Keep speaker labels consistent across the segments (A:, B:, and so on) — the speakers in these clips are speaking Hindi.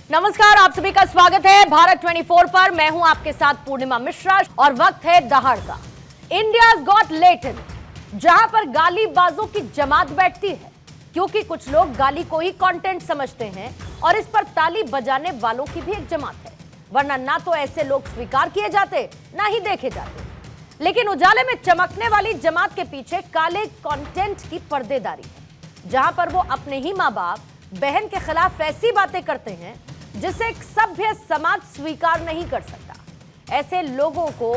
A: नमस्कार, आप सभी का स्वागत है भारत 24 पर। मैं हूं आपके साथ पूर्णिमा मिश्रा और वक्त है दहाड़ का। इंडियाज गॉट लेटेंट, जहां पर गालीबाजों की जमात बैठती है, क्योंकि कुछ लोग गाली को ही कंटेंट समझते हैं और इस पर ताली बजाने वालों की भी एक जमात है, वरना ना तो ऐसे लोग स्वीकार किए जाते ना ही देखे जाते। लेकिन उजाले में चमकने वाली जमात के पीछे काले कंटेंट की पर्देदारी है, जहां पर वो अपने ही मां बाप बहन के खिलाफ ऐसी बातें करते हैं जिसे एक सभ्य समाज स्वीकार नहीं कर सकता। ऐसे लोगों को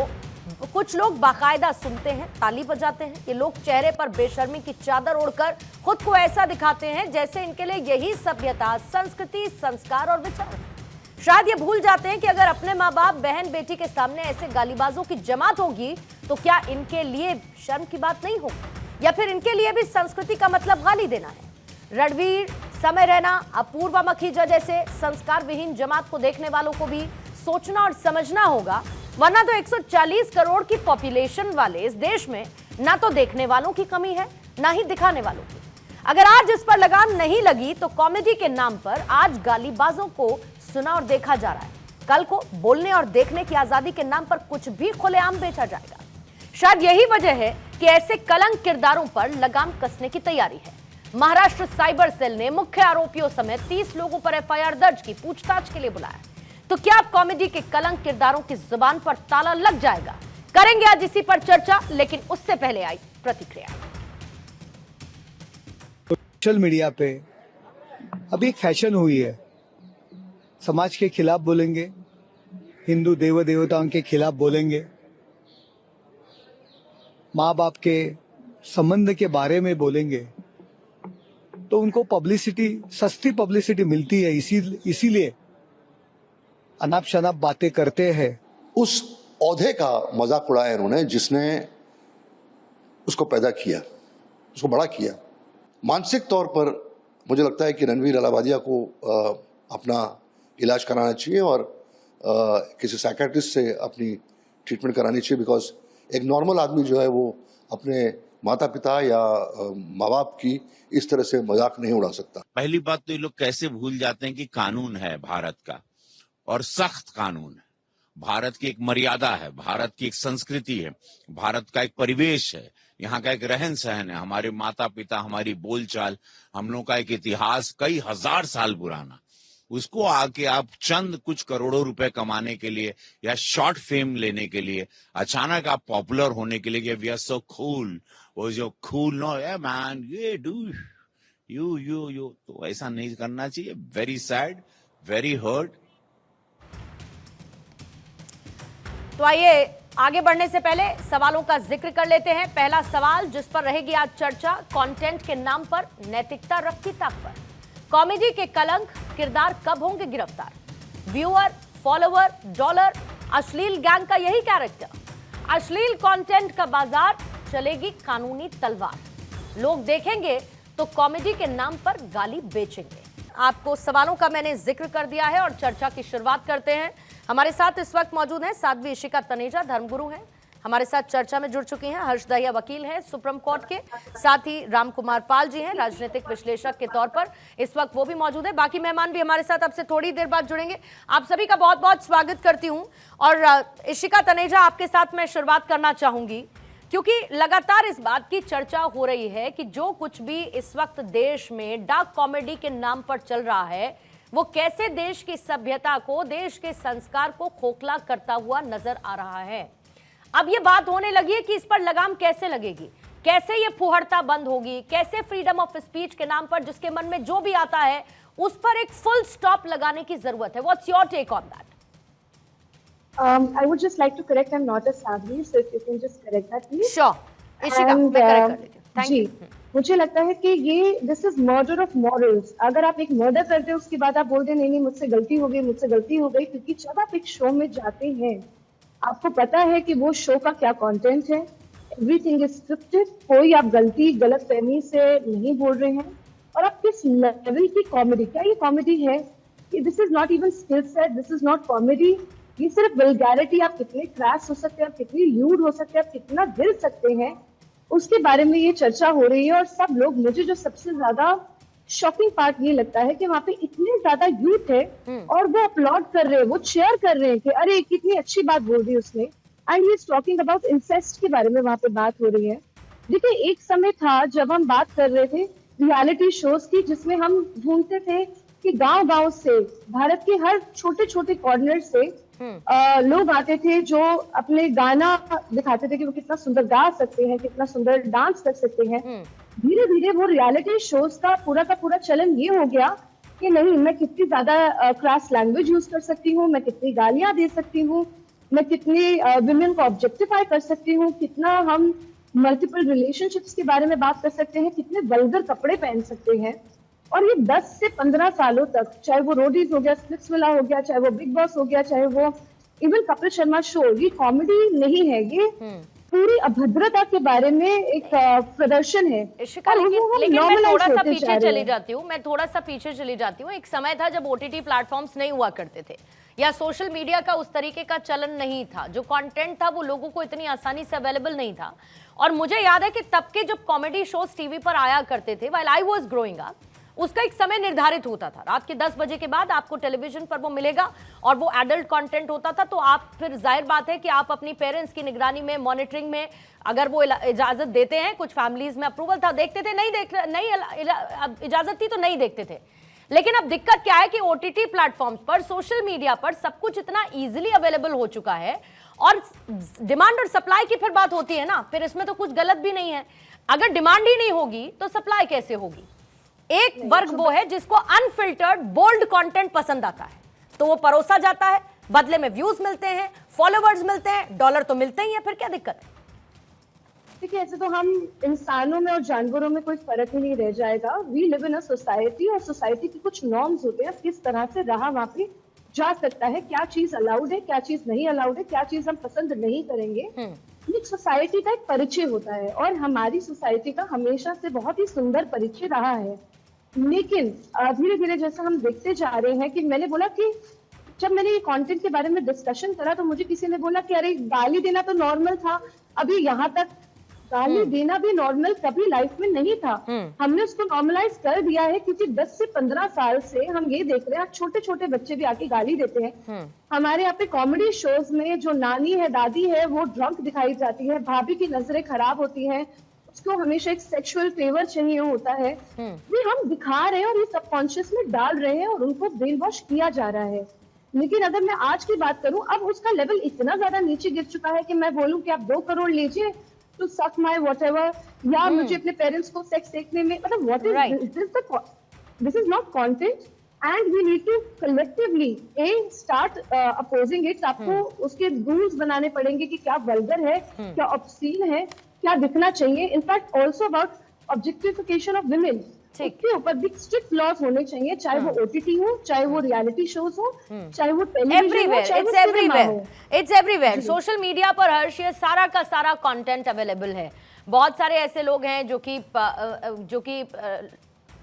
A: कुछ लोग बाकायदा सुनते हैं, ताली बजाते हैं। ये लोग चेहरे पर बेशर्मी की चादर ओढ़कर खुद को ऐसा दिखाते हैं जैसे इनके लिए यही सभ्यता, संस्कृति, संस्कार और विचार है। शायद ये भूल जाते हैं कि अगर अपने माँ बाप, बहन, बेटी के सामने ऐसे गालीबाजों की जमात होगी तो क्या इनके लिए शर्म की बात नहीं होगी, या फिर इनके लिए भी संस्कृति का मतलब गाली देना है। रणवीर, समय रैना, अपूर्वा मखीजा जैसे संस्कार विहीन जमात को देखने वालों को भी सोचना और समझना होगा, वरना तो 140 करोड़ की पॉपुलेशन वाले इस देश में ना तो देखने वालों की कमी है, ना ही दिखाने वालों की। अगर आज इस पर लगाम नहीं लगी तो कॉमेडी के नाम पर आज गालीबाजों को सुना और देखा जा रहा है, कल को बोलने और देखने की आजादी के नाम पर कुछ भी खुलेआम बेचा जाएगा। शायद यही वजह है कि ऐसे कलंक किरदारों पर लगाम कसने की तैयारी है। महाराष्ट्र साइबर सेल ने मुख्य आरोपियों समेत 30 लोगों पर एफआईआर दर्ज की, पूछताछ के लिए बुलाया। तो क्या अब कॉमेडी के कलंक किरदारों की जुबान पर ताला लग जाएगा? करेंगे आज इसी पर चर्चा, लेकिन उससे पहले आई प्रतिक्रिया।
B: सोशल मीडिया पे अभी एक फैशन हुई है, समाज के खिलाफ बोलेंगे, हिंदू देव देवताओं के खिलाफ बोलेंगे, माँ बाप के संबंध के बारे में बोलेंगे, तो उनको पब्लिसिटी, सस्ती पब्लिसिटी मिलती है। इसीलिए अनाप शनाप बातें करते हैं।
C: उस औहदे का मजाक उड़ाया इन्होंने जिसने उसको पैदा किया, उसको बड़ा किया। मानसिक तौर पर मुझे लगता है कि रणवीर अलाहाबादिया को अपना इलाज कराना चाहिए और किसी साइकियाट्रिस्ट से अपनी ट्रीटमेंट करानी चाहिए, बिकॉज एक नॉर्मल आदमी जो है वो अपने माता पिता या माँ बाप की इस तरह से मजाक नहीं उड़ा सकता।
D: पहली बात तो ये लोग कैसे भूल जाते हैं कि कानून है भारत का, और सख्त कानून है। भारत की एक मर्यादा है, भारत की एक संस्कृति है, भारत का एक परिवेश है, यहाँ का एक रहन सहन है, हमारे माता पिता, हमारी बोलचाल, हम लोग का एक इतिहास कई हजार साल पुराना। उसको आके आप चंद कुछ करोड़ों रुपए कमाने के लिए या शॉर्ट फेम लेने के लिए, अचानक आप पॉपुलर होने के लिए, वी आर सो कूल, वो जो कूल नो मैन, ये डू यू, तो ऐसा नहीं करना चाहिए। Very sad, very hurt.
A: तो आइए आगे बढ़ने से पहले सवालों का जिक्र कर लेते हैं। पहला सवाल जिस पर रहेगी आज चर्चा, कंटेंट के नाम पर नैतिकता रखती ताक पर। कॉमेडी के कलंक किरदार कब होंगे गिरफ्तार? व्यूअर, फॉलोअर, डॉलर, अश्लील गैंग का यही कैरेक्टर। अश्लील कंटेंट का बाजार, चलेगी कानूनी तलवार। लोग देखेंगे तो कॉमेडी के नाम पर गाली बेचेंगे। आपको सवालों का मैंने जिक्र कर दिया है और चर्चा की शुरुआत करते हैं। हमारे साथ इस वक्त मौजूद हैं साध्वी इशिका तनेजा, धर्मगुरु हैं, हमारे साथ चर्चा में जुड़ चुकी हैं। हर्ष दहिया वकील हैं सुप्रीम कोर्ट के, साथ ही राम कुमार पाल जी हैं राजनीतिक विश्लेषक के तौर पर, इस वक्त वो भी मौजूद है। बाकी मेहमान भी हमारे साथ अब से थोड़ी देर बाद जुड़ेंगे। आप सभी का बहुत बहुत स्वागत करती हूं। और इशिका तनेजा, आपके साथ मैं शुरुआत करना चाहूंगी, क्योंकि लगातार इस बात की चर्चा हो रही है कि जो कुछ भी इस वक्त देश में डार्क कॉमेडी के नाम पर चल रहा है, वो कैसे देश की सभ्यता को, देश के संस्कार को खोखला करता हुआ नजर आ रहा है। अब ये बात होने लगी है कि इस पर लगाम कैसे लगेगी, कैसे ये फुहड़ता बंद होगी, कैसे फ्रीडम ऑफ स्पीच के नाम पर जिसके मन में जो भी आता है उस पर एक फुल स्टॉप लगाने की जरूरत है। What's your take on that?
E: I would just like to correct, I'm not a Sadhvi, so if you can just correct that, please.
A: Sure, Ishika, मैं करेक्ट कर लेती हूँ। Thank you.
E: मुझे लगता है कि ये this is murder of morals. अगर आप एक मर्डर करते हो उसके बाद आप बोलते नहीं नहीं मुझसे गलती हो गई, मुझसे गलती हो गई, क्योंकि जब आप एक शो में जाते हैं आपको पता है कि वो शो का क्या कंटेंट है, एवरीथिंग इज स्क्रिप्टेड, कोई आप गलती गलत फहमी से नहीं बोल रहे हैं। और आप किस लेवल की कॉमेडी, क्या ये कॉमेडी है? This is not even skill set, this is not comedy, ये सिर्फ वल्गैरिटी। आप कितने क्रैश हो सकते हैं, आप कितनी ल्यूड हो सकते हैं, आप कितना गिर सकते हैं, उसके बारे में ये चर्चा हो रही है। और सब लोग, मुझे जो सबसे ज्यादा शॉकिंग पार्ट ये लगता है कि वहाँ पे इतने ज्यादा यूथ है और वो अपलॉड कर रहे हैं, वो शेयर कर रहे हैं कि अरे कितनी अच्छी बात बोल दी उसने, and he is talking about incest के बारे में वहाँ पे बात हो रही है। देखिए, एक समय था जब हम बात कर रहे थे रियलिटी शोज की, जिसमें हम ढूंढते थे कि गांव-गांव से, भारत के हर छोटे छोटे कॉर्नर से लोग आते थे जो अपने गाना दिखाते थे कि वो कितना सुंदर गा सकते हैं, कितना सुंदर डांस कर सकते हैं। धीरे धीरे वो रियलिटी शोज का पूरा चलन ये हो गया कि नहीं, मैं कितनी ज्यादा क्रास लैंग्वेज यूज कर सकती हूँ, मैं कितनी गालियां दे सकती हूँ, मैं कितनी विमेन को ऑब्जेक्टिफाई कर सकती हूँ, कितना हम मल्टीपल रिलेशनशिप्स के बारे में बात कर सकते हैं, कितने वल्गर कपड़े पहन सकते हैं। और ये 10 से 15 सालों तक, चाहे वो रोडीज हो गया, स्प्लिट्सविला हो गया, चाहे वो बिग बॉस हो गया, चाहे वो इवन कपिल शर्मा शो, ये कॉमेडी नहीं है, ये पूरी अभद्रता के बारे में एक प्रदर्शन है।
A: इशिका, लेकिन मैं थोड़ा सा पीछे चली जाती हूँ। एक समय था जब OTT प्लेटफॉर्म्स नहीं हुआ करते थे या सोशल मीडिया का उस तरीके का चलन नहीं था, जो कंटेंट था वो लोगों को इतनी आसानी से अवेलेबल नहीं था। और मुझे याद है कि तब के जब कॉमेडी शोज टीवी पर आया करते थे, while I was growing up, उसका एक समय निर्धारित होता था, रात के 10 बजे के बाद आपको टेलीविजन पर वो मिलेगा और वो एडल्ट कंटेंट होता था। तो आप फिर जाहिर बात है कि आप अपनी पेरेंट्स की निगरानी में, मॉनिटरिंग में, अगर वो इजाजत देते हैं, कुछ फैमिलीज में अप्रूवल था, देखते थे, नहीं इजाजत थी तो नहीं देखते थे। लेकिन अब दिक्कत क्या है कि OTT प्लेटफॉर्म्स पर, सोशल मीडिया पर सब कुछ इतना इजीली अवेलेबल हो चुका है और डिमांड और सप्लाई की फिर बात होती है ना, फिर इसमें तो कुछ गलत भी नहीं है। अगर डिमांड ही नहीं होगी तो सप्लाई कैसे होगी? एक वर्ग वो है जिसको अनफिल्टर्ड बोल्ड कंटेंट पसंद आता है, तो वो परोसा जाता है, बदले में व्यूज मिलते हैं, फॉलोवर्स मिलते हैं, डॉलर तो मिलते ही है, फिर क्या दिक्कत है?
E: देखिए, ऐसे तो हम इंसानों में और जानवरों में कोई फर्क ही नहीं रह जाएगा। We live in a society और सोसाइटी के कुछ नॉर्म्स होते हैं, किस तरह से रहा वहाँ पे जा सकता है, क्या चीज अलाउड है, क्या चीज नहीं अलाउड है, क्या चीज हम पसंद नहीं करेंगे। एक सोसाइटी का एक परिचय होता है और हमारी सोसाइटी का हमेशा से बहुत ही सुंदर परिचय रहा है। लेकिन धीरे धीरे जैसा हम देखते जा रहे हैं कि मैंने बोला कि जब मैंने ये कंटेंट के बारे में डिस्कशन करा तो मुझे किसी ने बोला कि अरे गाली देना तो नॉर्मल था, अभी यहाँ तक गाली देना भी नॉर्मल कभी लाइफ में नहीं था। हमने उसको नॉर्मलाइज कर दिया है क्योंकि 10 से 15 साल से हम ये देख रहे हैं, छोटे छोटे बच्चे भी आके गाली देते हैं। हमारे यहाँ पे कॉमेडी शोज में जो नानी है, दादी है, वो ड्रंक दिखाई जाती है, भाभी की नजरें खराब होती हैं, उसको हमेशा एक सेक्सुअल फेवर चाहिए होता है। ये हम दिखा रहे हैं और ये सबकॉन्शियस में डाल रहे हैं और उनको ब्रेन वॉश किया जा रहा है। लेकिन अगर मैं आज की बात करूं, अब उसका लेवल इतना ज्यादा नीचे गिर चुका है कि मैं बोलूं कि आप 2 करोड़ लीजिए to suck my whatever, या मुझे अपने पेरेंट्स को सेक्स देखने में, मतलब what is this is not content and we need to collectively start opposing it। आपको उसके रूल्स बनाने पड़ेंगे कि क्या वल्गर है, क्या ऑब्सीन है, क्या दिखना चाहिए। In fact also about objectification of women, उसके ऊपर भी स्ट्रिक्ट लॉज होने चाहिए, चाहे वो OTT हो, चाहे वो रियलिटी शोज हो, चाहे वो टेलीविजन हो, चाहे वो सिनेमा हो।
A: It's everywhere. सोशल मीडिया पर हर्ष ये सारा का सारा कंटेंट अवेलेबल है। बहुत सारे ऐसे लोग हैं जो कि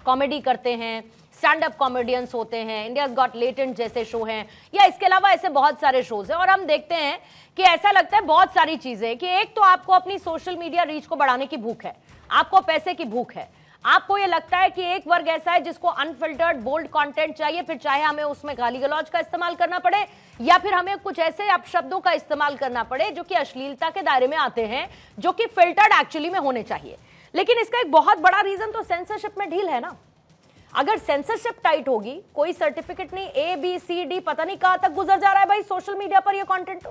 A: कॉमेडी करते हैं, स्टैंड अप कॉमेडियंस होते हैं, इंडियाज गॉट लेटेंट जैसे शो हैं, या इसके अलावा ऐसे बहुत सारे शोज हैं। और हम देखते हैं कि ऐसा लगता है बहुत सारी चीजें, कि एक तो आपको अपनी सोशल मीडिया रीच को बढ़ाने की भूख है, आपको पैसे की भूख है, आपको ये लगता है कि एक वर्ग ऐसा है जिसको अनफिल्टर्ड बोल्ड कंटेंट चाहिए, फिर चाहे हमें उसमें गाली गलौज का इस्तेमाल करना पड़े या फिर हमें कुछ ऐसे अपशब्दों का इस्तेमाल करना पड़े जो कि अश्लीलता के दायरे में आते हैं, जो कि फिल्टर्ड एक्चुअली में होने चाहिए। लेकिन इसका एक बहुत बड़ा रीजन तो सेंसरशिप में ढील है ना। अगर सेंसरशिप टाइट होगी, कोई सर्टिफिकेट नहीं, ABCD पता नहीं कहां तक गुजर जा रहा है भाई सोशल मीडिया पर ये कंटेंट।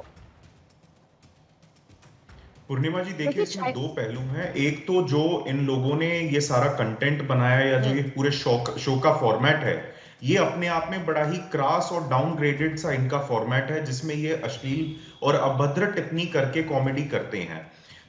F: पूर्णिमा जी, देखिए इसमें 2 पहलू हैं। एक तो जो इन लोगों ने ये सारा कंटेंट बनाया या जो ये पूरे शो का फॉर्मेट है, ये अपने आप में बड़ा ही क्रास और डाउनग्रेडेड सा इनका फॉर्मेट है, जिसमें ये अश्लील और अभद्र टिप्पणी करके कॉमेडी करते हैं।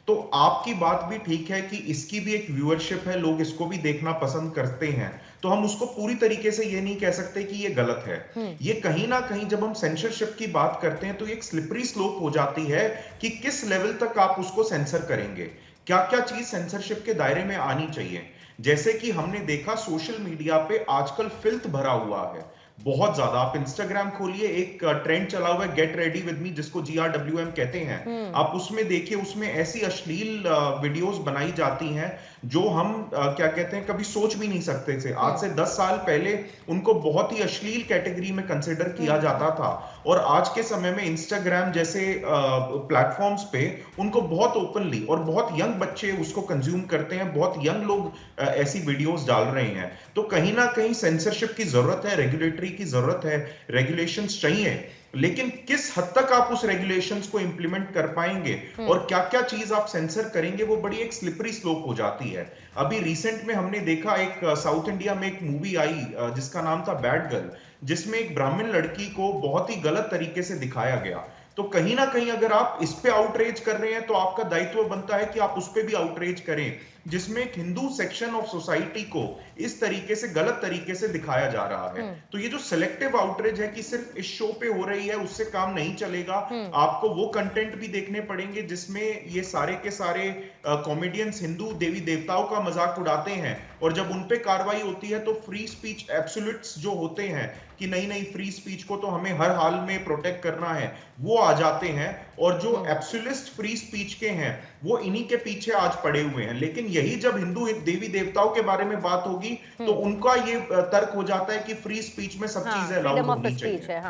F: तो आपकी बात भी ठीक है कि इसकी भी एक व्यूअरशिप है, लोग इसको भी देखना पसंद करते हैं, तो हम उसको पूरी तरीके से ये नहीं कह सकते कि ये गलत है। ये कहीं ना कहीं जब हम सेंसरशिप की बात करते हैं तो एक स्लिपरी स्लोप हो जाती है कि किस लेवल तक आप उसको सेंसर करेंगे, क्या क्या चीज सेंसरशिप के दायरे में आनी चाहिए। जैसे कि हमने देखा सोशल मीडिया पे आजकल फिल्थ भरा हुआ है, बहुत ज्यादा। आप इंस्टाग्राम खोलिए, एक ट्रेंड चला हुआ है गेट रेडी विद मी, जिसको GRWM कहते हैं। आप उसमें देखिए, उसमें ऐसी अश्लील वीडियोस बनाई जाती हैं जो हम क्या कहते हैं, कभी सोच भी नहीं सकते थे। आज से 10 साल पहले उनको बहुत ही अश्लील कैटेगरी में कंसिडर किया जाता था, और आज के समय में इंस्टाग्राम जैसे प्लेटफॉर्म्स पे उनको बहुत ओपनली और बहुत यंग बच्चे उसको कंज्यूम करते हैं, बहुत यंग लोग ऐसी वीडियोस डाल रहे हैं। तो कहीं ना कहीं सेंसरशिप की जरूरत है, रेगुलेटरी की जरूरत है, रेगुलेशंस चाहिए, लेकिन किस हद तक आप उस रेगुलेशंस को इंप्लीमेंट कर पाएंगे और क्या क्या चीज आप सेंसर करेंगे, वो बड़ी एक स्लिपरी स्लोप हो जाती है। अभी रिसेंट में हमने देखा, एक साउथ इंडिया में एक मूवी आई जिसका नाम था बैड गर्ल, जिसमें एक ब्राह्मण लड़की को बहुत ही गलत तरीके से दिखाया गया। तो कहीं ना कहीं अगर आप इस पे आउटरीच कर रहे हैं तो आपका दायित्व बनता है कि आप उस पे भी आउटरीच करें, जिसमें एक हिंदू सेक्शन ऑफ सोसाइटी को इस तरीके से, गलत तरीके से दिखाया जा रहा है। तो ये जो सिलेक्टिव आउटरीच है कि सिर्फ इस शो पे हो रही है, उससे काम नहीं चलेगा। आपको वो कंटेंट भी देखने पड़ेंगे जिसमें ये सारे के सारे कॉमेडियंस हिंदू देवी देवताओं का मजाक उड़ाते हैं, और जब उन पे कार्रवाई होती है तो फ्री स्पीच एब्सोल्यूट्स जो होते हैं कि नहीं नहीं फ्री स्पीच को तो हमें हर हाल में प्रोटेक्ट करना है, वो आ जाते हैं। और जो एब्सोल्यूट फ्री स्पीच के हैं वो इन्हीं के पीछे आज पड़े हुए हैं। लेकिन यही जब हिंदू देवी देवताओं के बारे में बात होगी तो उनका ये तर्क हो जाता है कि फ्री स्पीच में सब चीजें अलाउड होनी चाहिए।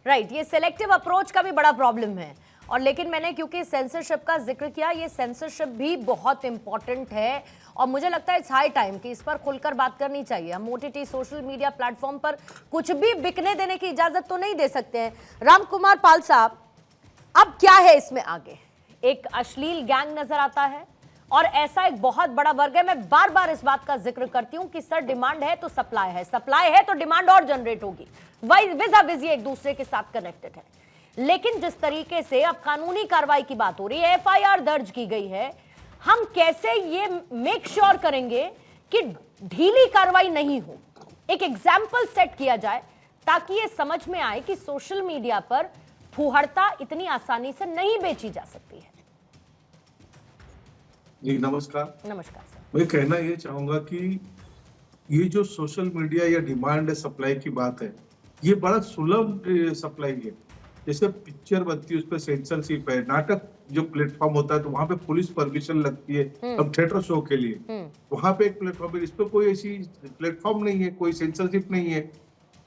A: राइट, ये सिलेक्टिव अप्रोच का भी बड़ा प्रॉब्लम है। और लेकिन मैंने क्योंकि सेंसरशिप का जिक्र किया, ये सेंसरशिप भी बहुत इंपॉर्टेंट है और मुझे लगता है इट्स हाई टाइम कि इस पर खुलकर बात करनी चाहिए। हम OTT सोशल मीडिया प्लेटफॉर्म पर कुछ भी बिकने देने की इजाजत तो नहीं दे सकते हैं। राम कुमार पाल साहब, अब क्या है इसमें आगे? एक अश्लील गैंग नजर आता है और ऐसा एक बहुत बड़ा वर्ग है। मैं बार बार इस बात का जिक्र करती हूं कि सर डिमांड है तो सप्लाई है, सप्लाई है तो डिमांड और जनरेट होगी, विजा विजी एक दूसरे के साथ कनेक्टेड है। लेकिन जिस तरीके से अब कानूनी कार्रवाई की बात हो रही है, FIR दर्ज की गई है, हम कैसे ये मेक श्योर करेंगे कि ढीली कार्रवाई नहीं हो? एक एग्जाम्पल सेट किया जाए ताकि ये समझ में आए कि सोशल मीडिया पर फुहड़ता इतनी आसानी से नहीं बेची जा सकती है।
G: जी नमस्कार।
A: नमस्कार सर।
G: मैं कहना ये चाहूंगा कि ये जो सोशल मीडिया या डिमांड सप्लाई की बात है, ये बड़ा सुलभ सप्लाई है। जैसे पिक्चर बनती है उस पर सेंसरशिप है, नाटक जो प्लेटफॉर्म होता है तो वहां पे पुलिस परमिशन लगती है, अब थिएटर शो के लिए वहां पे एक प्लेटफॉर्म है, इस पे कोई ऐसी प्लेटफॉर्म नहीं है, कोई सेंसरशिप नहीं है।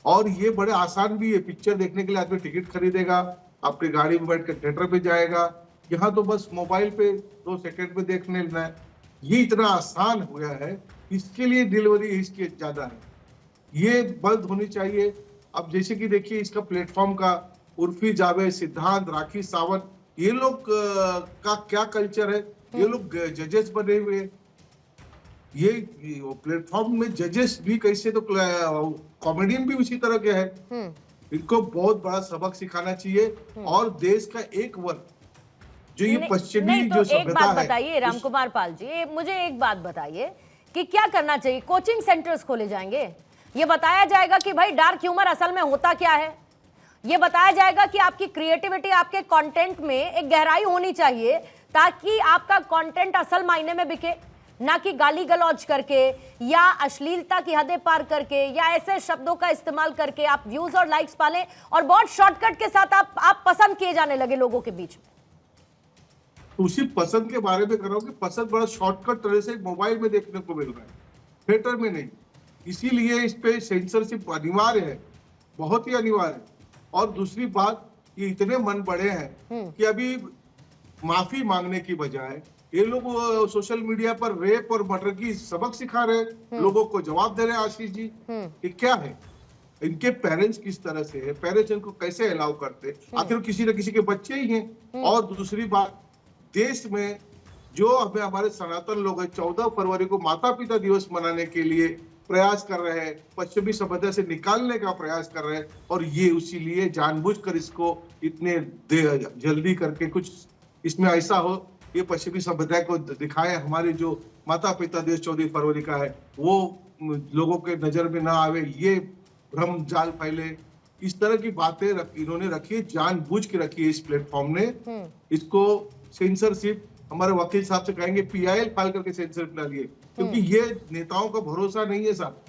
G: और ये बड़े आसान भी है, पिक्चर देखने के लिए आदमी टिकट खरीदेगा, अपनी गाड़ी में बैठ कर थिएटर पे जाएगा, यहाँ तो बस मोबाइल पे 2 सेकंड में देखने लेना है। ये इतना आसान हो गया है, इसके लिए डिलीवरी इसकी ज्यादा है, ये बंद होनी चाहिए। अब जैसे कि देखिए इसका प्लेटफॉर्म का उर्फी जावेद, सिद्धांत, राखी सावंत, ये लोग का क्या कल्चर है, ये लोग जजेस बने हुए, ये प्लेटफॉर्म में जजेस भी कैसे, तो कॉमेडियन भी उसी तरह के हैं। इनको बहुत बड़ा सबक सिखाना चाहिए। और देश का एक वर्ग जो ये पश्चिमी जो सभ्यता है।
A: एक बात बताइए राम कुमार पाल जी, मुझे एक बात बताइए कि क्या करना चाहिए? कोचिंग सेंटर्स खोले जाएंगे, ये बताया जाएगा कि भाई डार्क ह्यूमर असल में होता क्या है, ये बताया जाएगा कि आपकी क्रिएटिविटी, आपके कंटेंट में एक गहराई होनी चाहिए ताकि आपका कंटेंट असल मायने में बिके, ना कि गाली गलौज करके या अश्लीलता की हदें पार करके या ऐसे शब्दों का इस्तेमाल करके आप व्यूज और लाइक्स पालें और बहुत शॉर्टकट के साथ आप पसंद किए जाने लगे लोगों के बीच में।
G: उसी पसंद के बारे में कर रहा हूँ कि पसंद बड़ा शॉर्टकट तरह से मोबाइल में देखने को मिल रहा है, थिएटर में नहीं। इसीलिए इस पे सेंसरशिप अनिवार्य है, बहुत ही अनिवार्य है। और दूसरी बात, ये इतने मन बड़े हैं कि अभी माफी मांगने की बजाय ये लोग सोशल मीडिया पर रेप और मर्डर की सबक सिखा रहे हैं, लोगों को जवाब दे रहे हैं। आशीष जी, ये क्या है? इनके पेरेंट्स किस तरह से है, पेरेंट्स इनको कैसे अलाउ करते? आखिर किसी न किसी के बच्चे ही हैं। और दूसरी बात, देश में जो हमें हमारे सनातन लोग हैं 14 फरवरी को माता पिता दिवस मनाने के लिए प्रयास कर रहे हैं, पश्चिमी सभ्यता से निकालने का प्रयास कर रहे हैं, और ये उसी लिए जानबूझकर इसको इतने जल्दी करके कुछ इसमें ऐसा हो, ये पश्चिमी सभ्यता को दिखाए, हमारे जो माता पिता दिवस 14 फरवरी का है वो लोगों के नजर में ना आवे, ये भ्रम जाल फैले। इस तरह की बातें इन्होंने रखी है, जानबूझ के रखी है इस प्लेटफॉर्म ने। इसको सेंसरशिप, हमारे वकील साहब से कहेंगे PIL फाइल करके सेंसरशिप डालिए, क्योंकि ये नेताओं का भरोसा नहीं है साहब।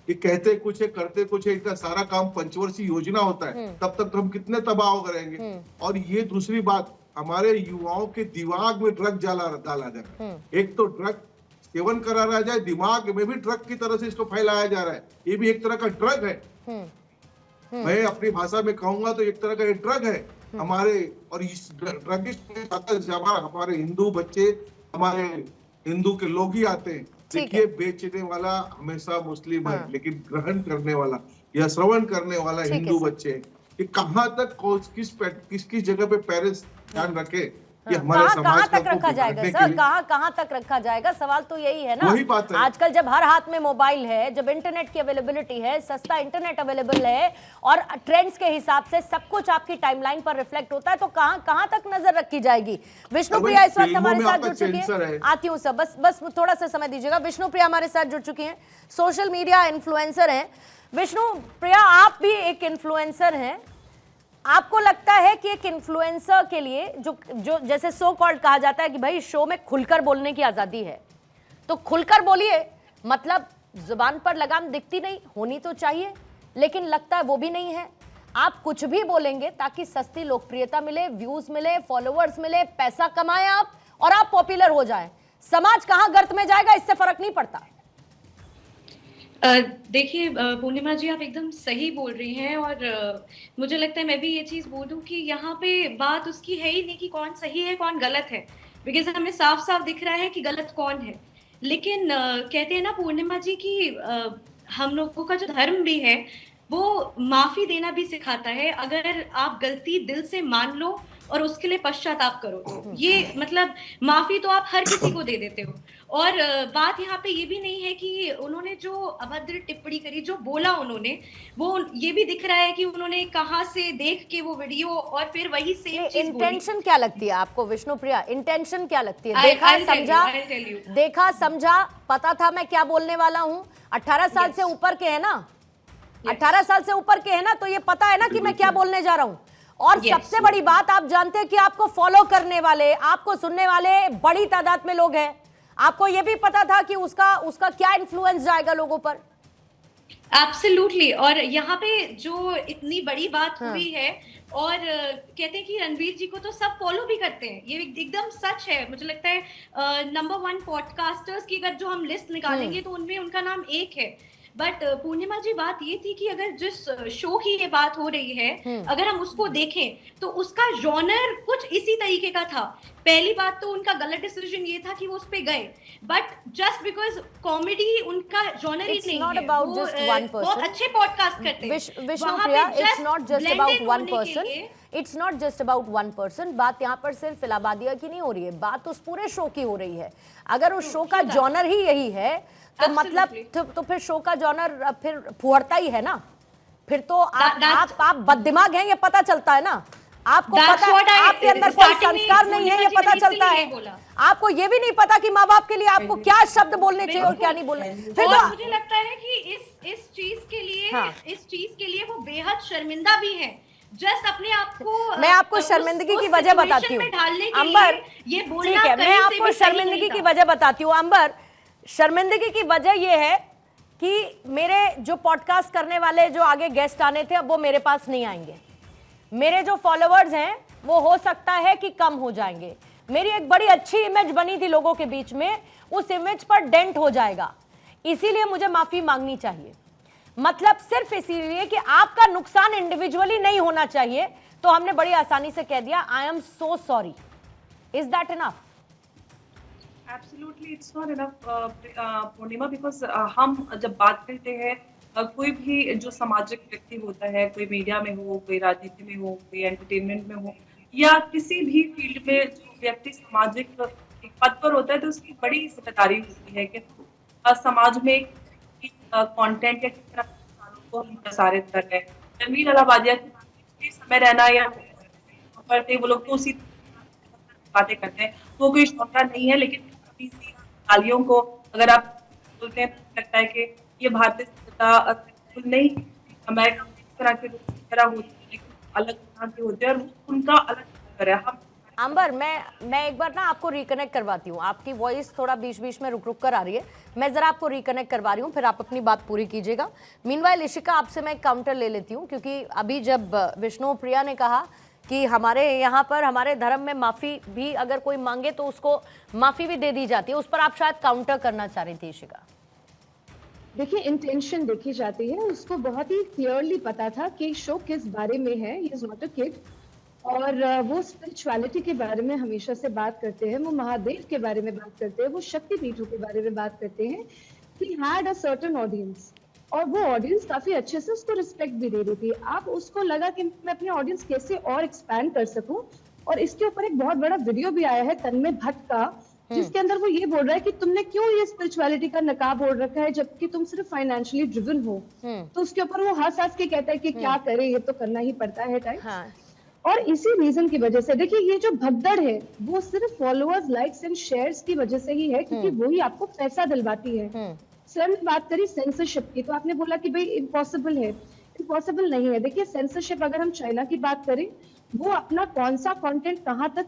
G: ये कहते कुछ है करते कुछ है, इनका सारा काम पंचवर्षीय योजना होता है, तब तक तो हम कितने तबाह करेंगे। और ये दूसरी बात, हमारे युवाओं के दिमाग में ड्रग डाला जा रहा है। एक तो ड्रग सेवन कराया जाए, दिमाग में भी ड्रग की तरह से इसको फैलाया जा रहा है, ये भी एक तरह का ड्रग है। मैं अपनी भाषा में कहूंगा तो एक तरह का ये ड्रग है हमारे। और इस ड्रगिस्ट हमारे हिंदू बच्चे, हमारे हिंदू के लोग ही आते हैं। देखिए, बेचने वाला हमेशा मुस्लिम है, लेकिन ग्रहण करने वाला या श्रवण करने वाला हिंदू बच्चे हैं। कि कहाँ तक किस जगह पे पेरेंट्स ध्यान रखे कि हमारे समाज
A: तक रखा जाएगा सर, कहाँ तक रखा जाएगा? सवाल तो यही है ना।
G: वही बात है।
A: आजकल जब हर हाथ में मोबाइल है, जब इंटरनेट की अवेलेबिलिटी है, सस्ता इंटरनेट अवेलेबल है और ट्रेंड्स के हिसाब से सब कुछ आपकी टाइमलाइन पर रिफ्लेक्ट होता है, तो कहाँ तक नजर रखी जाएगी? विष्णुप्रिया इस वक्त हमारे साथ जुड़ चुकी है। आती हूँ सर, बस थोड़ा सा समय दीजिएगा। विष्णुप्रिया हमारे साथ जुड़ चुकी है, सोशल मीडिया इन्फ्लुएंसर है। विष्णुप्रिया, आप भी एक इन्फ्लुएंसर हैं। आपको लगता है कि एक इन्फ्लुएंसर के लिए जो जैसे सो कॉल्ड कहा जाता है कि भाई शो में खुलकर बोलने की आजादी है, तो खुलकर बोलिए, मतलब जुबान पर लगाम दिखती नहीं, होनी तो चाहिए, लेकिन लगता है वो भी नहीं है। आप कुछ भी बोलेंगे ताकि सस्ती लोकप्रियता मिले, व्यूज मिले, फॉलोअर्स मिले, पैसा कमाएं आप और आप पॉपुलर हो जाएं। समाज कहां गर्त में जाएगा, इससे फर्क नहीं पड़ता।
H: देखिए पूर्णिमा जी, आप एकदम सही बोल रही हैं और मुझे लगता है मैं भी ये चीज बोलूं कि यहाँ पे बात उसकी है ही नहीं कि कौन सही है कौन गलत है, बिकॉज हमें साफ साफ दिख रहा है कि गलत कौन है। लेकिन कहते हैं ना पूर्णिमा जी कि हम लोगों का जो धर्म भी है वो माफी देना भी सिखाता है। अगर आप गलती दिल से मान लो और उसके लिए पश्चाताप करो, तो ये मतलब माफी तो आप हर किसी को दे देते हो। और बात यहाँ पे ये भी नहीं है कि उन्होंने जो अभद्र टिप्पणी करी, जो बोला उन्होंने, वो ये भी दिख रहा है कि उन्होंने कहाँ से देख के वो वीडियो और फिर वही सेम चीज बोली।
A: इंटेंशन क्या लगती है आपको विष्णुप्रिया? इंटेंशन क्या लगती है? देखा समझा, पता था मैं क्या बोलने वाला हूँ। 18 साल से ऊपर के है ना, 18 साल से ऊपर के है ना, तो ये पता है ना कि मैं क्या बोलने जा रहा हूँ। और सबसे बड़ी बात, आप जानते हैं कि आपको फॉलो करने वाले, आपको सुनने वाले बड़ी तादाद में लोग हैं। आपको यह भी पता था कि उसका क्या इन्फ्लुएंस जाएगा लोगों पर।
H: एब्सोल्युटली। और यहाँ पे जो इतनी बड़ी बात हुई है, और कहते हैं कि रणवीर जी को तो सब फॉलो भी करते हैं, ये एकदम सच है। मुझे लगता है नंबर 1 पॉडकास्टर्स की अगर जो हम लिस्ट निकालेंगे तो उनमें उनका नाम एक है। बट पूर्णिमा जी, बात ये थी कि अगर जिस शो की ये बात हो रही है, अगर हम उसको देखें तो उसका जॉनर कुछ इसी तरीके का था। पहली बात तो उनका गलत डिसीजन ये था कि वो उस पे गए, बट जस्ट बिकॉज कॉमेडी उनका जॉनर ही नहीं है। वो बहुत अच्छे पॉडकास्ट करते हैं।
A: Vishnupriya, it's not just about one person, it's not just about one person. बात यहाँ पर सिर्फ इलाहाबादिया की नहीं हो रही है, बात उस पूरे शो की हो रही है। अगर उस शो का जॉनर ही यही है तो मतलब तो फिर शो का जॉनर फिर फुहड़ता ही है ना। फिर तो आप बददिमाग हैं, ये पता चलता है ना। आपको पता है आपके अंदर कोई संस्कार नहीं है, ये पता चलता है। आपको ये भी नहीं पता कि माँ बाप के लिए आपको क्या शब्द बोलने चाहिए और क्या नहीं बोलने।
H: फिर तो मुझे लगता है कि इस चीज के लिए वो बेहद शर्मिंदा भी है। जस्ट अपने आप को,
A: मैं आपको शर्मिंदगी की वजह बताती हूँ अंबर,
H: ये
A: ठीक है, मैं आपको शर्मिंदगी की वजह बताती हूँ अंबर। शर्मिंदगी की वजह यह है कि मेरे जो पॉडकास्ट करने वाले जो आगे गेस्ट आने थे, अब वो मेरे पास नहीं आएंगे। मेरे जो फॉलोअर्स हैं वो हो सकता है कि कम हो जाएंगे। मेरी एक बड़ी अच्छी इमेज बनी थी लोगों के बीच में, उस इमेज पर डेंट हो जाएगा। इसीलिए मुझे माफी मांगनी चाहिए। मतलब सिर्फ इसीलिए कि आपका नुकसान इंडिविजुअली नहीं होना चाहिए, तो हमने बड़ी आसानी से कह दिया आई am so sorry. Is that enough?
I: Absolutely, it's not enough, Purnima, because हम जब बात करते हैं कोई भी जो सामाजिक व्यक्ति होता है, कोई मीडिया में हो, कोई राजनीति में हो, कोई एंटरटेनमेंट में हो, या किसी भी फील्ड में जो व्यक्ति सामाजिक पद पर होता है, तो उसकी बड़ी जिम्मेदारी होती है कि समाज में कंटेंट या किस तरह के को हम प्रसारित कर रहे हैं। रणवीर अलाहाबादिया के समय रहना या करते वो लोग तो उसी बातें करते हैं, वो कोई शौका नहीं है। लेकिन गालियों को अगर आप बोलते हैं तो लगता है कि ये भारतीय संस्कृति नहीं, अमेरिका में इस तरह के तरह होती है, लेकिन अलग तरह के होते हैं और उनका अलग तरह है। हम
A: अंबर, मैं एक बार ना आपको रिकनेक्ट करवाती हूँ, आपकी वॉइस थोड़ा बीच बीच में रुक रुक कर आ रही है, मैं जरा आपको रिकनेक्ट करवा रही हूँ, फिर आप अपनी बात पूरी कीजिएगा। मीनवाइल इशिका, आपसे मैं काउंटर ले लेती हूँ, क्योंकि अभी जब विष्णु प्रिया ने कहा कि हमारे यहाँ पर हमारे धर्म में माफी भी अगर कोई मांगे तो उसको माफी भी दे दी जाती है, उस पर आप शायद काउंटर करना चाह रही थी इशिका।
E: देखिए, इंटेंशन देखी जाती है, उसको बहुत ही क्लियरली पता था कि शो किस बारे में है। He is not a kid, और वो स्पिरिचुअलिटी के बारे में हमेशा से बात करते हैं, वो महादेव के बारे में बात करते हैं, वो शक्तिपीठों के बारे में बात करते हैं। He had a certain audience, और वो ऑडियंस काफी अच्छे से उसको रिस्पेक्ट भी दे रही थी। अब उसको लगा कि मैं अपनी ऑडियंस कैसे और एक्सपैंड कर सकूं, और इसके ऊपर एक बहुत बड़ा वीडियो भी आया है तन्मय भट्ट का, जिसके अंदर वो ये बोल रहा है कि तुमने क्यों ये स्पिरिचुअलिटी का नकाब ओढ़ रखा है जबकि तुम सिर्फ फाइनेंशियली ड्रिवन हो। तो उसके ऊपर वो हंस हंस के कहता है कि क्या करे, ये तो करना ही पड़ता है टाइप।
A: हाँ।
E: और इसी रीजन की वजह से देखिए, ये जो भगदड़ है वो सिर्फ फॉलोअर्स, लाइक्स एंड शेयर्स की वजह से ही है, क्योंकि वही आपको पैसा दिलवाती है। सर ने बात करी सेंसरशिप की, तो आपने बोला कि भाई इम्पॉसिबल है। इम्पॉसिबल नहीं है। देखिए, सेंसरशिप अगर हम चाइना की बात करें, वो अपना कौन सा कंटेंट कहाँ तक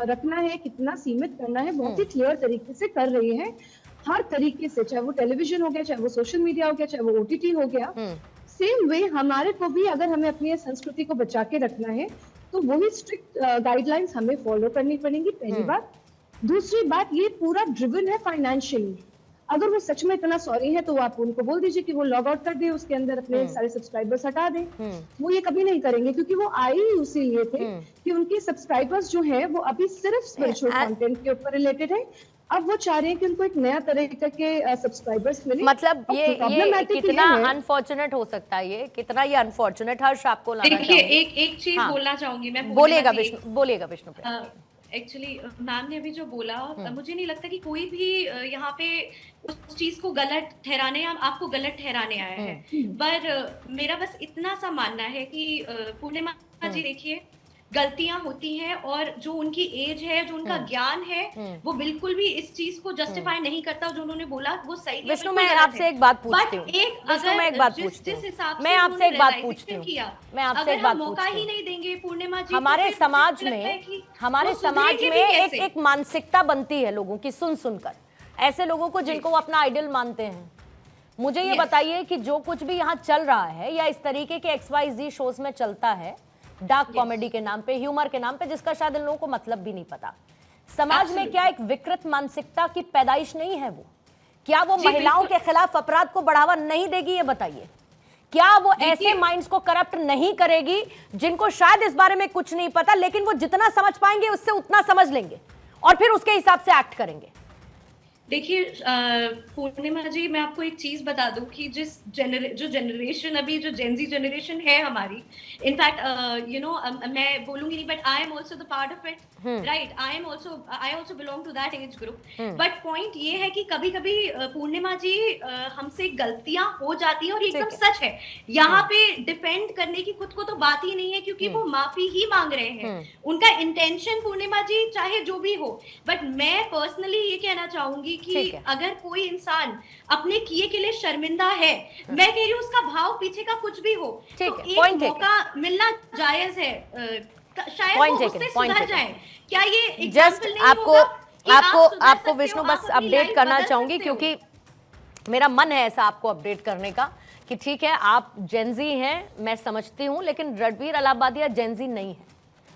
E: रखना है, कितना सीमित करना है, बहुत ही क्लियर तरीके से कर रही है। हर तरीके से, चाहे वो टेलीविजन हो गया, चाहे वो सोशल मीडिया हो गया, चाहे वो ओटीटी हो गया। सेम वे हमारे को भी, अगर हमें अपनी संस्कृति को बचा के रखना है तो वही स्ट्रिक्ट गाइडलाइंस हमें फॉलो करनी पड़ेंगी, पहली बात। दूसरी बात, ये पूरा ड्रिवन है फाइनेंशियली। अगर वो सच में इतना सॉरी है तो आप उनको बोल दीजिए कि वो लॉग आउट कर दे, उसके अंदर अपने सारे सब्सक्राइबर्स हटा दें। वो ये कभी नहीं करेंगे, क्योंकि वो आए ही उसी लिए थे कि उनके सब्सक्राइबर्स जो हैं वो अभी सिर्फ स्पिरिचुअल कंटेंट के ऊपर रिलेटेड है। अब वो चाह रहे हैं कि उनको एक नया तरीके के सब्सक्राइबर्स मिले।
A: मतलब ये कितना अनफॉर्चुनेट हो सकता है, ये कितना ये अनफॉर्चुनेट। हर्ष, आपको लाना
H: देखिए, एक चीज बोलना चाहूंगी मैं।
A: बोलिएगा विष्णु।
H: एक्चुअली मैम ने अभी जो बोला, मुझे नहीं लगता कि कोई भी यहाँ पे उस चीज को गलत ठहराने या आपको गलत ठहराने आया है, पर मेरा बस इतना सा मानना है कि पूर्णिमा जी, देखिए, गलतियां होती हैं, और जो उनकी एज है, जो उनका ज्ञान है, वो बिल्कुल भी इस चीज को जस्टिफाई नहीं करता। जो उन्होंने बोला वो सही है।
A: विष्णु, मैं आपसे एक बात पूछती हूँ। मैं आपसे एक बात पूछती हूँ।
H: मौका ही नहीं देंगे पूर्णिमा जी,
A: हमारे समाज में एक मानसिकता बनती है लोगों की सुन सुनकर, ऐसे लोगों को जिनको वो अपना आइडल मानते हैं। मुझे ये बताइए कि जो कुछ भी यहाँ चल रहा है, या इस तरीके के XYZ शोज में चलता है, डार्क कॉमेडी के नाम पे, ह्यूमर के नाम पे, जिसका शायद इन लोगों को मतलब भी नहीं पता, समाज में क्या एक विकृत मानसिकता की पैदाइश नहीं है? वो क्या वो महिलाओं के खिलाफ अपराध को बढ़ावा नहीं देगी? ये बताइए, क्या वो ऐसे माइंड्स को करप्ट नहीं करेगी जिनको शायद इस बारे में कुछ नहीं पता, लेकिन वो जितना समझ पाएंगे उससे उतना समझ लेंगे और फिर उसके हिसाब से एक्ट करेंगे?
H: देखिए पूर्णिमा जी, मैं आपको एक चीज बता दूं कि जो जनरेशन अभी जो जेनजी जनरेशन है हमारी, इनफैक्ट मैं बोलूंगी नहीं, but I am also the part of it, right? I also belong to that age group. But point ये है कि कभी कभी पूर्णिमा जी हमसे गलतियां हो जाती हैं, और एकदम सच है। यहाँ पे डिफेंड करने की खुद को तो बात ही नहीं है, क्योंकि वो माफी ही मांग रहे हैं। उनका इंटेंशन पूर्णिमा जी चाहे जो भी हो, बट मैं पर्सनली ये कहना चाहूंगी कि अगर कोई इंसान अपने किए के लिए शर्मिंदा है, मैं कह रही हूँ उसका भाव पीछे का कुछ भी हो, तो एक मौका मिलना जायज है, शायद वो उससे सुधर जाए। क्या ये
A: जस्ट आपको विष्णु बस अपडेट करना चाहूंगी, क्योंकि मेरा मन है ऐसा आपको अपडेट करने का कि ठीक है, आप जेनजी हैं, मैं समझती हूं, लेकिन रणबीर अलाहाबादिया जेनजी नहीं है,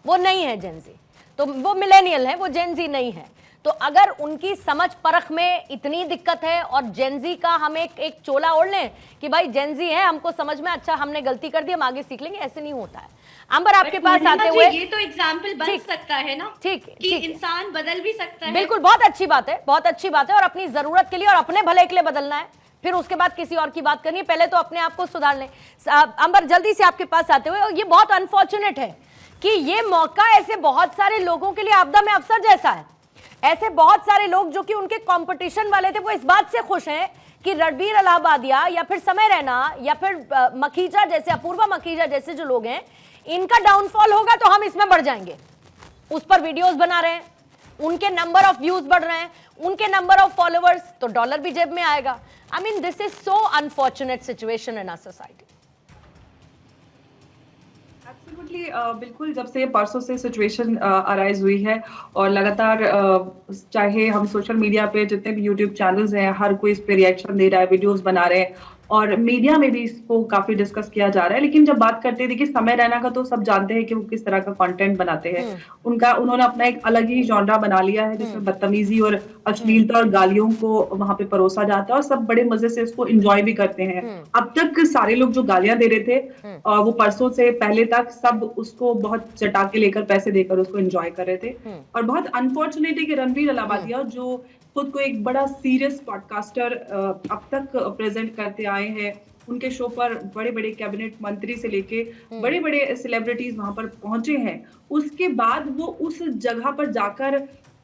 A: वो नहीं है जेनजी, तो वो मिलेनियल है, वो जेनजी नहीं है। तो अगर उनकी समझ परख में इतनी दिक्कत है और जेनजी का हम एक चोला ओढ़ लें कि भाई जेनजी है, हमको समझ में, अच्छा हमने गलती कर दी, हम आगे सीख लेंगे, ऐसे नहीं होता है। अंबर, आपके पास आते हुए
H: ये तो एग्जाम्पल बन सकता है ना,
A: ठीक
H: कि इंसान बदल भी सकता है।
A: बिल्कुल, बहुत अच्छी बात है, बहुत अच्छी बात है, और अपनी जरूरत के लिए और अपने भले के लिए बदलना है, फिर उसके बाद किसी और की बात करनी है, पहले तो अपने आप को सुधार लें। अंबर, जल्दी से आपके पास आते हुए, और ये बहुत अनफॉर्चुनेट है कि ये मौका ऐसे बहुत सारे लोगों के लिए आपदा में अवसर जैसा है। ऐसे बहुत सारे लोग जो कि उनके कंपटीशन वाले थे, वो इस बात से खुश हैं कि रणबीर अलाहाबादिया या फिर समय रैना या फिर मखीजा जैसे, अपूर्वा मखीजा जैसे जो लोग हैं, इनका डाउनफॉल होगा तो हम इसमें बढ़ जाएंगे। उस पर वीडियोस बना रहे हैं, उनके नंबर ऑफ व्यूज बढ़ रहे हैं, उनके नंबर ऑफ फॉलोअर्स, तो डॉलर भी जेब में आएगा। I mean, this is so unfortunate situation in our society.
I: Absolutely बिल्कुल, जब से परसों से सिचुएशन अराइज हुई है और लगातार चाहे हम सोशल मीडिया पे जितने भी यूट्यूब चैनल्स हैं, हर कोई इस पे रिएक्शन दे रहा है, वीडियोस बना रहे हैं और मीडिया में भी इसको काफी डिस्कस किया जा रहा है। लेकिन जब बात करते हैं, देखिए समय रैना का तो सब जानते हैं कि वो किस तरह का कंटेंट बनाते हैं। उन्होंने अपना एक अलग ही जॉनरा बना लिया है जिसमें बदतमीजी और अश्लीलता और गालियों को वहां पे परोसा जाता है और सब बड़े मजे से उसको एंजॉय भी करते हैं। अब तक सारे लोग जो गालियां दे रहे थे वो परसों से पहले तक सब उसको बहुत चटा के लेकर पैसे देकर उसको एंजॉय कर रहे थे। और बहुत अनफॉर्चुनेट है कि रणवीर अलाहाबादिया जो खुद को एक बड़ा सीरियस पॉडकास्टर अब तक प्रेजेंट करते आए हैं, उनके शो पर बड़े बड़े कैबिनेट मंत्री से लेके बड़े बड़े सेलिब्रिटीज वहां पर पहुंचे हैं, उसके बाद वो उस जगह पर जाकर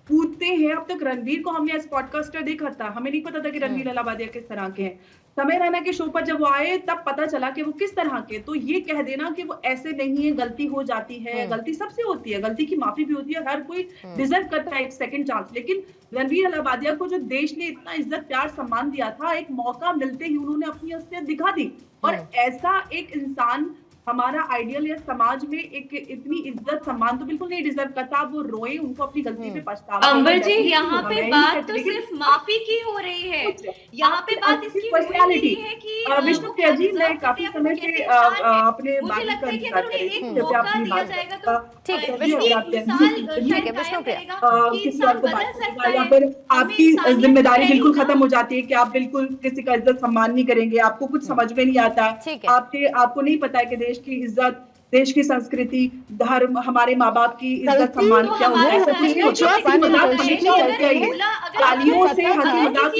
I: कूदते हैं। अब तक रणवीर को हमने एज पॉडकास्टर देखा था, हमें नहीं पता था कि रणवीर अलाहाबादिया किस तरह के हैं। समय रैना के शो पर जब वो आए तब पता चला कि वो किस तरह के। तो ये कह देना कि वो ऐसे नहीं है, गलती हो जाती है, गलती सबसे होती है, गलती की माफी भी होती है, हर कोई डिजर्व करता है एक सेकंड चांस। लेकिन रणवीर अलाहाबादिया को जो देश ने इतना इज्जत प्यार सम्मान दिया था, एक मौका मिलते ही उन्होंने अपनी असलियत दिखा दी। और ऐसा एक इंसान हमारा आइडियल या समाज में एक इतनी इज्जत सम्मान तो बिल्कुल नहीं डिजर्व करता। वो रोए, उनको अपनी गलती पे पछतावा।
H: अंबर जी, यहाँ पे बात तो सिर्फ माफी की हो रही है, यहाँ पे बात इसकी हो रही है कि
I: विष्णुप्रिया जी, मैं काफी समय से अपने
H: मुझे लगता है कि अगर उन्हें एक मौका दिया जाएगा तो
A: ठीक है,
I: किसी और को बात करेगा या फिर आपकी जिम्मेदारी बिल्कुल खत्म हो जाती है कि आप बिल्कुल किसी का इज्जत सम्मान नहीं करेंगे, आपको कुछ समझ में नहीं आता, आपको नहीं पता है कि देश की इज्जत, देश की संस्कृति, धर्म, हमारे माँ बाप की इज्जत सम्मान क्या होता है। गालियों से, हंसी मजाक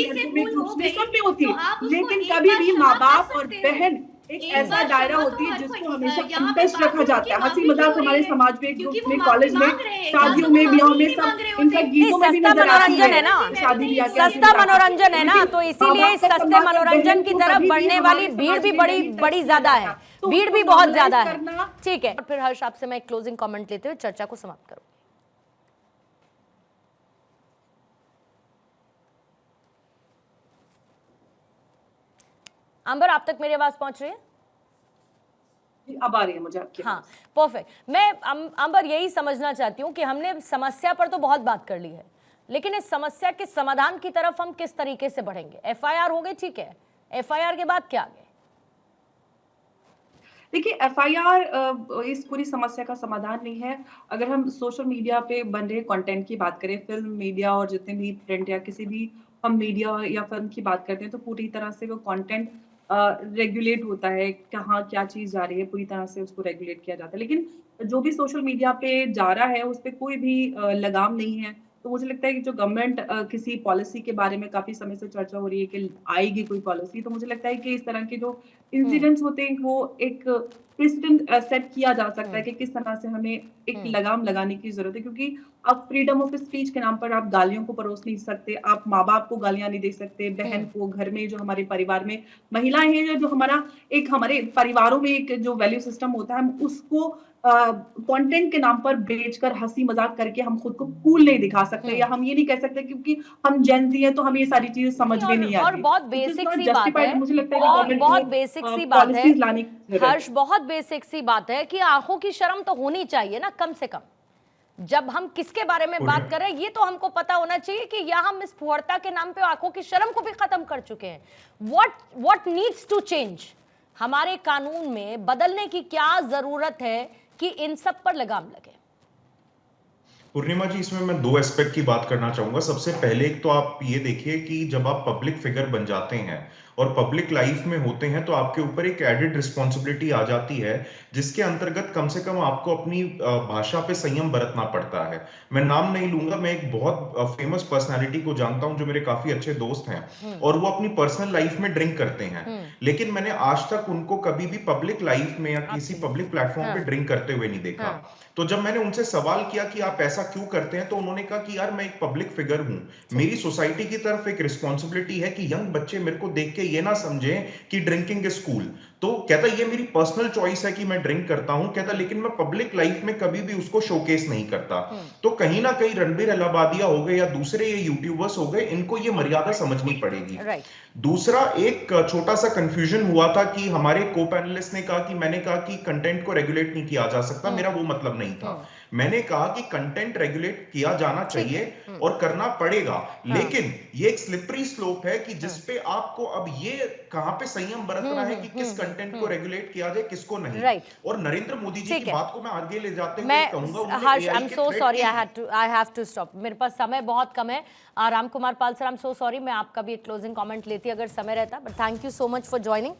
I: में होती है, लेकिन कभी भी माँ बाप और बहन एक ऐसा दायरा होती है जिसको हमेशा इंटरेस्ट रखा जाता है। हंसी मजाक हमारे समाज में, ग्रुप में, कॉलेज में, शादियों में, ब्याहों में, सब इनका गीतों में भी नजर आती है ना। शादी ब्याह
A: सस्ता मनोरंजन है ना, तो इसीलिए सस्ते मनोरंजन की तरफ बढ़ने वाली भीड़ भी बड़ी ज्यादा है, भीड़ भी बहुत ज्यादा है। ठीक है, फिर हर्ष आपसे मैं एक क्लोजिंग कमेंट लेते हुए चर्चा को समाप्त करूं। अंबर, आप तक मेरी आवाज पहुंच रही है?
I: अब आ रही है मुझे आपकी।
A: हाँ, परफेक्ट। मैं अंबर यही समझना चाहती हूँ कि हमने समस्या पर तो बहुत बात कर ली है, लेकिन इस समस्या के समाधान की तरफ हम किस तरीके से बढ़ेंगे? एफआईआर हो गई, ठीक है, एफआईआर के बाद क्या आगे?
I: देखिए, एफआईआर इस पूरी समस्या का समाधान नहीं है। अगर हम सोशल मीडिया पे बन रहे कंटेंट की बात करें, फिल्म मीडिया और जितने भी प्रिंट या किसी भी हम मीडिया या फिल्म की बात करते हैं, तो पूरी तरह से वो कंटेंट रेगुलेट होता है, कहाँ क्या चीज जा रही है, पूरी तरह से उसको रेगुलेट किया जाता है। लेकिन जो भी सोशल मीडिया पे जा रहा है उस पर कोई भी लगाम नहीं है। तो मुझे लगता है कि जो गवर्नमेंट किसी पॉलिसी के बारे में काफी समय से चर्चा हो रही है कि आएगी कोई पॉलिसी, तो मुझे लगता है कि इस तरह के जो इंसिडेंट्स होते हैं वो एक प्रेसिडेंट सेट किया जा सकता है कि किस तरह से हमें एक लगाम लगाने की जरूरत है। क्योंकि अब फ्रीडम ऑफ स्पीच के नाम पर आप गालियों को परोस नहीं सकते, आप माँ बाप को गालियां नहीं दे सकते, बहन को, घर में जो हमारे परिवार में महिलाएं हैं, जो हमारे परिवारों में एक जो वैल्यू सिस्टम होता है, हम उसको कंटेंट के नाम पर बेचकर हंसी मजाक करके हम खुद को कूल नहीं दिखा सकते, या हम ये नहीं कह सकते क्योंकि हम जेन ज़ी हैं तो हमें ये सारी चीजें समझ में नहीं आती।
A: और बहुत बेसिक सी बात है,
I: मुझे लगता है
A: बहुत बेसिक सी बात है हर्ष, बहुत बेसिक सी बात है कि आंखों की शर्म तो होनी चाहिए ना, कम से कम। जब हम किसके बारे में बात कर रहे हैं ये तो हमको पता होना चाहिए कि या हम इस फुहरता के नाम पे आंखों की शर्म को भी खत्म कर चुके हैं। What needs to change? हमारे कानून में बदलने की क्या जरूरत है कि इन सब पर लगाम लगे?
F: पूर्णिमा जी, इसमें मैं दो एस्पेक्ट की बात करना चाहूंगा। सबसे पहले एक तो आप ये देखिए कि जब आप पब्लिक फिगर बन जाते हैं और पब्लिक लाइफ में होते हैं तो आपके ऊपर एक एडिड रिस्पॉन्सिबिलिटी आ जाती है, जिसके अंतर्गत कम से कम आपको अपनी भाषा पे संयम बरतना पड़ता है। मैं नाम नहीं लूंगा, मैं एक बहुत फेमस पर्सनालिटी को जानता हूं जो मेरे काफी अच्छे दोस्त हैं और वो अपनी पर्सनल लाइफ में ड्रिंक करते हैं, लेकिन मैंने आज तक उनको कभी भी पब्लिक लाइफ में या किसी पब्लिक प्लेटफॉर्म पे ड्रिंक करते हुए नहीं देखा। तो जब मैंने उनसे सवाल किया कि आप ऐसा क्यों करते हैं, तो उन्होंने कहा कि यार मैं एक पब्लिक फिगर हूं, मेरी सोसाइटी की तरफ एक रिस्पॉन्सिबिलिटी है कि यंग बच्चे मेरे को देख के ये ना समझें कि ड्रिंकिंग इज कूल। तो कहता ये मेरी पर्सनल चॉइस है कि मैं ड्रिंक करता हूं, कहता लेकिन मैं पब्लिक लाइफ में कभी भी उसको शोकेस नहीं करता। तो कहीं ना कहीं रणबीर अलाहाबादिया हो गए या दूसरे ये यूट्यूबर्स हो गए, इनको ये मर्यादा समझनी पड़ेगी।
A: राइट।
F: दूसरा एक छोटा सा कंफ्यूजन हुआ था कि हमारे को पैनलिस्ट ने कहा कि मैंने कहा कि कंटेंट को रेगुलेट नहीं किया जा सकता, मेरा वो मतलब नहीं था। मैंने कहा कि कंटेंट रेगुलेट किया जाना चाहिए और करना पड़ेगा, लेकिन ये एक स्लिपरी स्लोप है कि जिसपे आपको अब ये कहां पे संयम बरतना है कि किस कंटेंट को रेगुलेट किया जाए, किसको नहीं।
A: राइट।
F: और नरेंद्र मोदी जी की बात को मैं आगे ले जाते हुए
A: मैं
F: कहूंगा, उन्होंने
A: हर्ष,
F: AI
A: आई एम
F: के
A: सो
F: threat
A: सॉरी,
F: की-
A: आई हैव टू स्टॉप, मेरे पास समय बहुत कम है। Ram Kumar Pal sir, I am so sorry, मैं आपका भी एक क्लोजिंग कमेंट लेती अगर समय रहता, but thank you so much for joining.